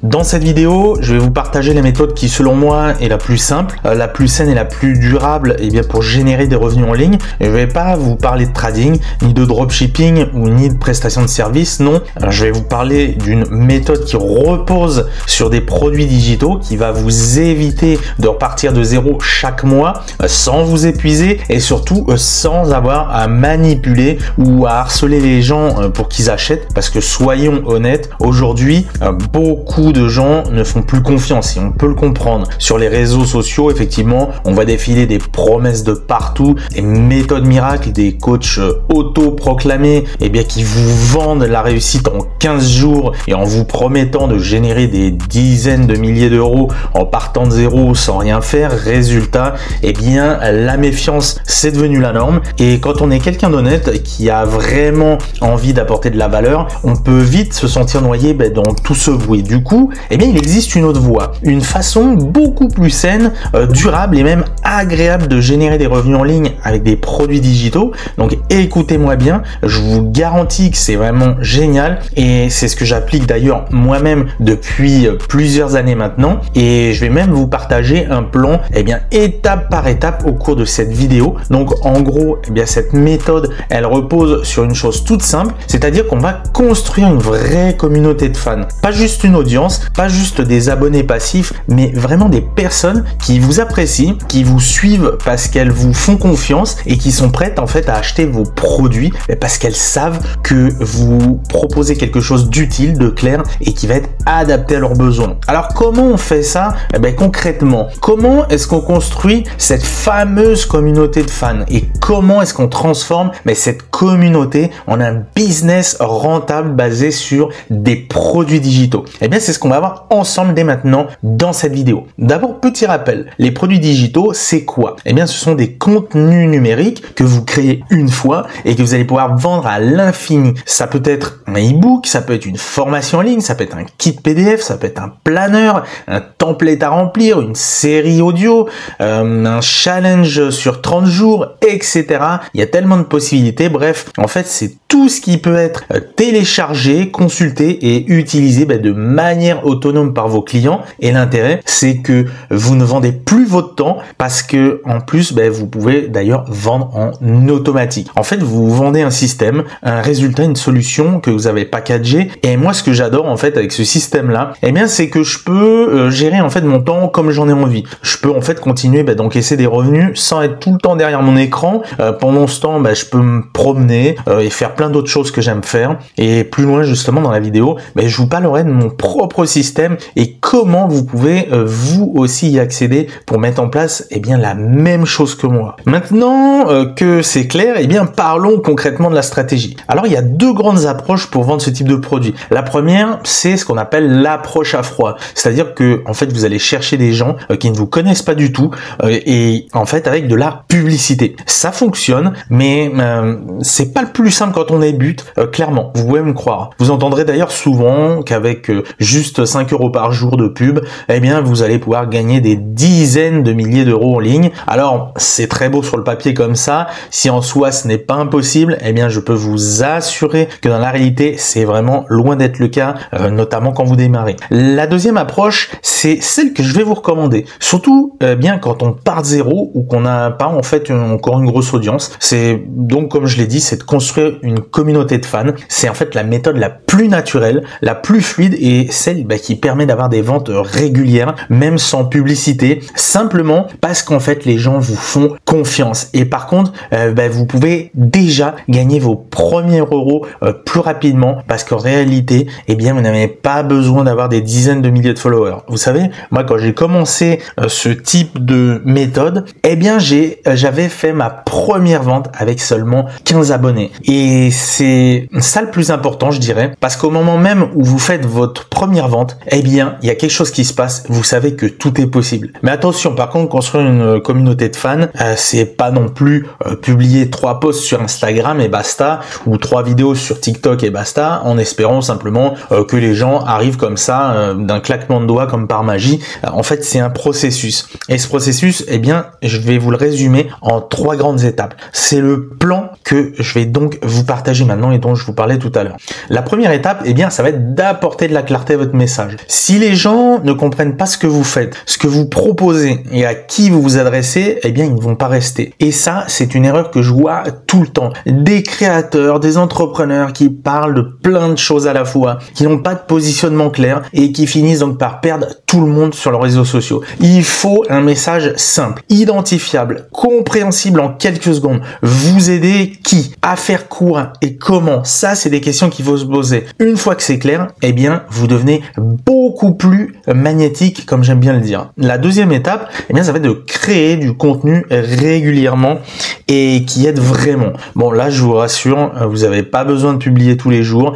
Dans cette vidéo, je vais vous partager la méthode qui, selon moi, est la plus simple, la plus saine et la plus durable pour générer des revenus en ligne. Je ne vais pas vous parler de trading, ni de dropshipping, ou ni de prestation de service, non. Je vais vous parler d'une méthode qui repose sur des produits digitaux, qui va vous éviter de repartir de zéro chaque mois, sans vous épuiser et surtout sans avoir à manipuler ou à harceler les gens pour qu'ils achètent. Parce que soyons honnêtes, aujourd'hui, beaucoup de gens ne font plus confiance et on peut le comprendre. Sur les réseaux sociaux, effectivement, on va défiler des promesses de partout, des méthodes miracles, des coachs auto-proclamés qui vous vendent la réussite en 15 jours et en vous promettant de générer des dizaines de milliers d'euros en partant de zéro sans rien faire. Résultat, la méfiance, c'est devenu la norme. Et quand on est quelqu'un d'honnête qui a vraiment envie d'apporter de la valeur, on peut vite se sentir noyé dans tout ce bruit. Du coup, il existe une autre voie, une façon beaucoup plus saine, durable et même agréable de générer des revenus en ligne avec des produits digitaux. Donc écoutez-moi bien, je vous garantis que c'est vraiment génial et c'est ce que j'applique d'ailleurs moi-même depuis plusieurs années maintenant, et je vais même vous partager un plan étape par étape au cours de cette vidéo. Donc en gros, cette méthode, elle repose sur une chose toute simple, c'est-à-dire qu'on va construire une vraie communauté de fans, pas juste une audience, pas juste des abonnés passifs, mais vraiment des personnes qui vous apprécient, qui vous suivent parce qu'elles vous font confiance et qui sont prêtes à acheter vos produits parce qu'elles savent que vous proposez quelque chose d'utile, de clair et qui va être adapté à leurs besoins. Alors comment on fait ça? Concrètement, comment est-ce qu'on construit cette fameuse communauté de fans et comment est-ce qu'on transforme cette communauté en un business rentable basé sur des produits digitaux? C'est ce qu'on va voir ensemble dès maintenant dans cette vidéo. D'abord, petit rappel, les produits digitaux, c'est quoi? Ce sont des contenus numériques que vous créez une fois et que vous allez pouvoir vendre à l'infini. Ça peut être un e-book, ça peut être une formation en ligne, ça peut être un kit PDF, ça peut être un planeur, un template à remplir, une série audio, un challenge sur 30 jours, etc. Il y a tellement de possibilités. Bref, c'est tout ce qui peut être téléchargé, consulté et utilisé de manière autonome par vos clients. Et l'intérêt, c'est que vous ne vendez plus votre temps parce que en plus, vous pouvez d'ailleurs vendre en automatique. Vous vendez un système, un résultat, une solution que vous avez packagé. Et moi, ce que j'adore avec ce système-là, c'est que je peux gérer mon temps comme j'en ai envie. Je peux continuer d'encaisser des revenus sans être tout le temps derrière mon écran. Pendant ce temps, je peux me promener et faire plein d'autres choses que j'aime faire. Et plus loin, justement, dans la vidéo, je vous parlerai de mon propre système et comment vous pouvez vous aussi y accéder pour mettre en place la même chose que moi. Maintenant que c'est clair, parlons concrètement de la stratégie. Alors il y a deux grandes approches pour vendre ce type de produit. La première, c'est ce qu'on appelle l'approche à froid, c'est-à-dire que vous allez chercher des gens qui ne vous connaissent pas du tout et avec de la publicité. Ça fonctionne, mais c'est pas le plus simple quand on débute, clairement, vous pouvez me croire. Vous entendrez d'ailleurs souvent qu'avec juste 5 € par jour de pub, vous allez pouvoir gagner des dizaines de milliers d'euros en ligne. Alors, c'est très beau sur le papier comme ça. Si en soi, ce n'est pas impossible, je peux vous assurer que dans la réalité, c'est vraiment loin d'être le cas, notamment quand vous démarrez. La deuxième approche, c'est celle que je vais vous recommander. Surtout, quand on part de zéro ou qu'on n'a pas, encore une grosse audience. C'est donc, comme je l'ai dit, c'est de construire une communauté de fans. C'est la méthode la plus naturelle, la plus fluide et celle qui permet d'avoir des ventes régulières, même sans publicité, simplement parce les gens vous font confiance. Et par contre, vous pouvez déjà gagner vos premiers euros plus rapidement parce qu'en réalité, vous n'avez pas besoin d'avoir des dizaines de milliers de followers. Vous savez, moi, quand j'ai commencé ce type de méthode, j'avais fait ma première vente avec seulement 15 abonnés. Et c'est ça le plus important, je dirais, parce qu'au moment même où vous faites votre première vente, il y a quelque chose qui se passe. Vous savez que tout est possible. Mais attention, par contre, construire une communauté de fans, c'est pas non plus publier 3 posts sur Instagram et basta, ou 3 vidéos sur TikTok et basta, en espérant simplement que les gens arrivent comme ça d'un claquement de doigts comme par magie. magie. En fait, c'est un processus. Et ce processus, eh bien, je vais vous le résumer en 3 grandes étapes. C'est le plan que je vais donc vous partager maintenant et dont je vous parlais tout à l'heure. La première étape, eh bien, ça va être d'apporter de la clarté à votre message. Si les gens ne comprennent pas ce que vous faites, ce que vous proposez et à qui vous vous adressez, eh bien, ils ne vont pas rester. Et ça, c'est une erreur que je vois tout le temps. Des créateurs, des entrepreneurs qui parlent de plein de choses à la fois, qui n'ont pas de positionnement clair et qui finissent donc par perdre tout le monde sur leurs réseaux sociaux. Il faut un message simple, identifiable, compréhensible en quelques secondes. Vous aider qui, à faire quoi et comment? Ça, c'est des questions qu'il faut se poser. Une fois que c'est clair, eh bien, vous devenez beaucoup plus magnétique, comme j'aime bien le dire. La deuxième étape, eh bien, ça va être de créer du contenu régulièrement et qui aide vraiment. Bon, là, je vous rassure, vous n'avez pas besoin de publier tous les jours,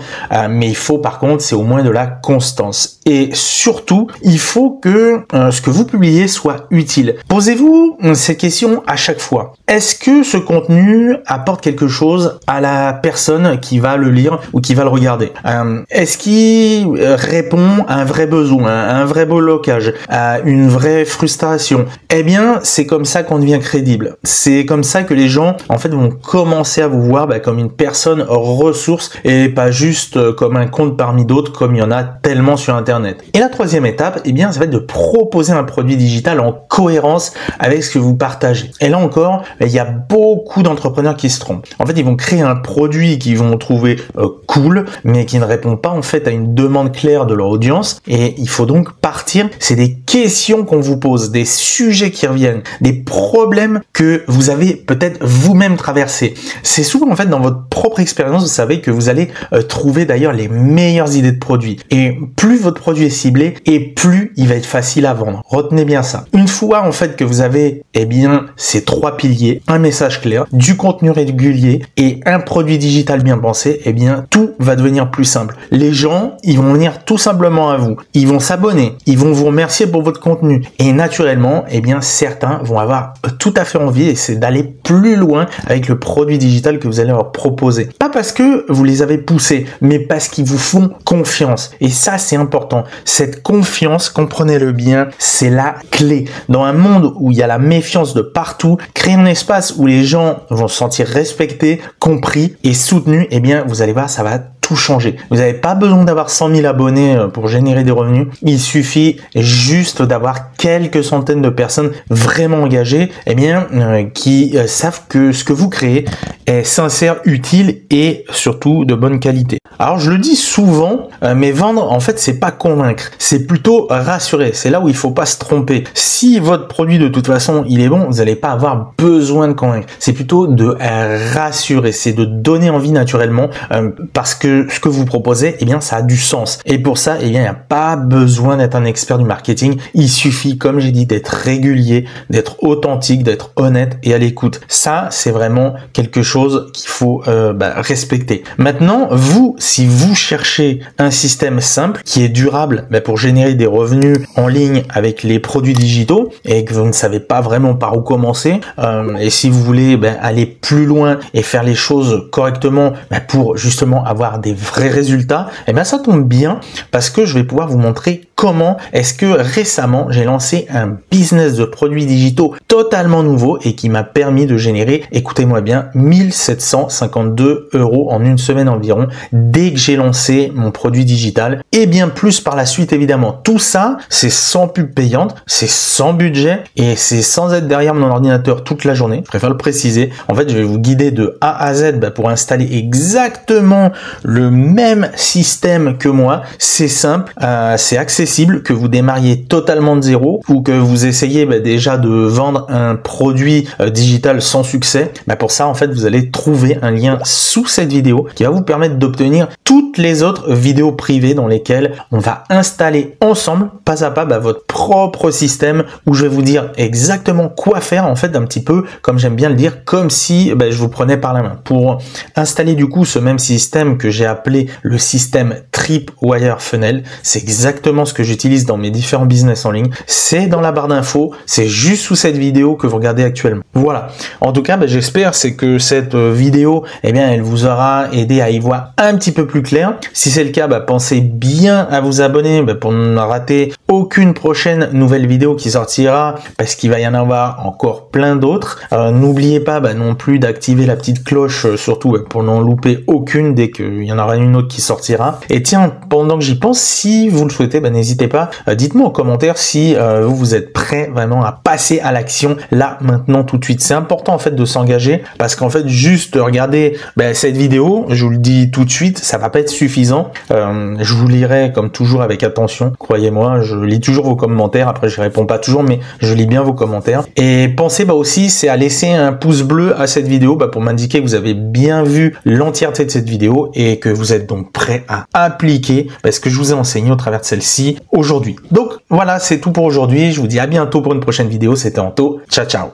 mais il faut, par contre, c'est au moins de la constance. Et surtout, il faut que ce que vous publiez soit utile. Posez-vous ces questions à chaque fois. Est-ce que ce contenu apporte quelque chose à la personne qui va le lire ou qui va le regarder? Est-ce qu'il répond à un vrai besoin, à un vrai blocage, à une vraie frustration? Eh bien, c'est comme ça qu'on devient crédible. C'est comme ça que les gens, en fait, vont commencer à vous voir comme une personne ressource et pas juste comme un compte parmi d'autres, comme il y en a tellement sur Internet. Et la troisième étape, eh bien, ça va être de proposer un produit digital en cohérence avec ce que vous partagez. Et là encore, il y a beaucoup d'entrepreneurs qui se trompent. En fait, ils vont créer un produit qu'ils vont trouver cool, mais qui ne répond pas en fait à une demande claire de leur audience. Et il faut donc partir. C'est des questions qu'on vous pose, des sujets qui reviennent, des problèmes que vous avez peut-être vous-même traversés. C'est souvent en fait dans votre propre expérience, vous savez que vous allez trouver d'ailleurs les meilleures idées de produits. Et plus votre produit est ciblé, et plus il va être facile à vendre. Retenez bien ça. Une fois en fait que vous avez ces 3 piliers, un message clair, du contenu régulier et un produit digital bien pensé, tout va devenir plus simple. Les gens, ils vont venir tout simplement à vous. Ils vont s'abonner, ils vont vous remercier pour votre contenu et naturellement, certains vont avoir tout à fait envie et c'est d'aller plus loin avec le produit digital que vous allez leur proposer. Pas parce que vous les avez poussés, mais parce qu'ils vous font confiance. Et ça, c'est important. Cette confiance, comprenez-le bien, c'est la clé. Dans un monde où il y a la méfiance de partout, créer un espace où les gens vont se sentir respectés, compris et soutenus, vous allez voir, ça va tout changer. Vous n'avez pas besoin d'avoir 100 000 abonnés pour générer des revenus. Il suffit juste d'avoir quelques centaines de personnes vraiment engagées, qui savent que ce que vous créez est sincère, utile et surtout de bonne qualité. Alors je le dis souvent, mais vendre en fait c'est pas convaincre, c'est plutôt rassurer. C'est là où il faut pas se tromper. Si votre produit de toute façon il est bon, vous n'allez pas avoir besoin de convaincre. C'est plutôt de rassurer, c'est de donner envie naturellement parce que ce que vous proposez, ça a du sens. Et pour ça, il n'y a pas besoin d'être un expert du marketing. Il suffit, comme j'ai dit, d'être régulier, d'être authentique, d'être honnête et à l'écoute. Ça, c'est vraiment quelque chose qu'il faut respecter. Maintenant, vous, si vous cherchez un système simple qui est durable pour générer des revenus en ligne avec les produits digitaux et que vous ne savez pas vraiment par où commencer, et si vous voulez aller plus loin et faire les choses correctement pour justement avoir des vrais résultats, ça tombe bien parce que je vais pouvoir vous montrer comment est-ce que récemment j'ai lancé un business de produits digitaux totalement nouveau et qui m'a permis de générer, écoutez-moi bien, 1752 € en une semaine environ dès que j'ai lancé mon produit digital et bien plus par la suite évidemment. Tout ça, c'est sans pub payante, c'est sans budget et c'est sans être derrière mon ordinateur toute la journée. Je préfère le préciser. En fait, je vais vous guider de A à Z pour installer exactement le même système que moi. C'est simple, c'est accessible, que vous démarriez totalement de zéro ou que vous essayez déjà de vendre un produit digital sans succès. Pour ça, en fait, vous allez trouver un lien sous cette vidéo qui va vous permettre d'obtenir toutes les autres vidéos privées dans lesquelles on va installer ensemble, pas à pas, votre propre système où je vais vous dire exactement quoi faire, en fait, un petit peu, comme j'aime bien le dire, comme si je vous prenais par la main. Pour installer du coup ce même système que j'ai appelé le système Tripwire Funnel, c'est exactement ce que j'utilise dans mes différents business en ligne. C'est dans la barre d'infos, c'est juste sous cette vidéo que vous regardez actuellement. Voilà. En tout cas, j'espère que cette vidéo, eh bien, elle vous aura aidé à y voir un petit peu plus clair. Si c'est le cas, pensez bien à vous abonner pour ne rater aucune prochaine nouvelle vidéo qui sortira, parce qu'il va y en avoir encore plein d'autres. N'oubliez pas non plus d'activer la petite cloche, surtout pour n'en louper aucune dès qu'il y en aura une autre qui sortira. Et tiens, pendant que j'y pense, si vous le souhaitez, n'hésitez pas, dites-moi en commentaire si vous êtes prêt vraiment à passer à l'action là, maintenant, tout de suite. C'est important en fait de s'engager, parce qu'en fait, juste regarder cette vidéo, je vous le dis tout de suite, ça va pas être suffisant. Je vous lirai comme toujours avec attention, croyez-moi, je lis toujours vos commentaires. Après, je réponds pas toujours, mais je lis bien vos commentaires. Et pensez aussi, c'est à laisser un pouce bleu à cette vidéo pour m'indiquer que vous avez bien vu l'entièreté de cette vidéo et que vous êtes donc prêt à appliquer ce que je vous ai enseigné au travers de celle-ci aujourd'hui. Donc voilà, c'est tout pour aujourd'hui. Je vous dis à bientôt pour une prochaine vidéo. C'était Anto. Ciao, ciao.